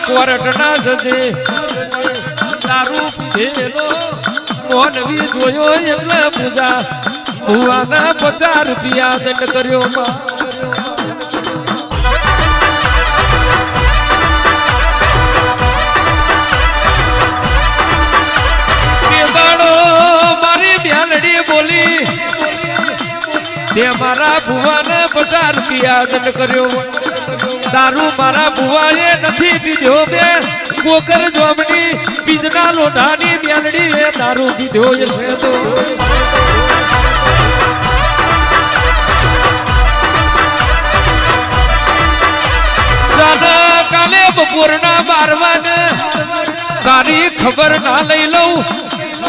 કોરટના જજે દારૂ પીધેલો મોનવી જોયો એટલે પૂજા ભુવાના 50 રૂપિયા દંડ કર્યો તે મારા ભુવાને 50 રૂપિયા દંડ કર્યો દારૂ મારા ભુવાએ નથી પીધો બે ગોકર જોમની બીજના લોઢાની મેલડી એ દારૂ પીધો છે તો કાલે બપોરના 12 વાગે તારી ખબર ના લઈ લઉં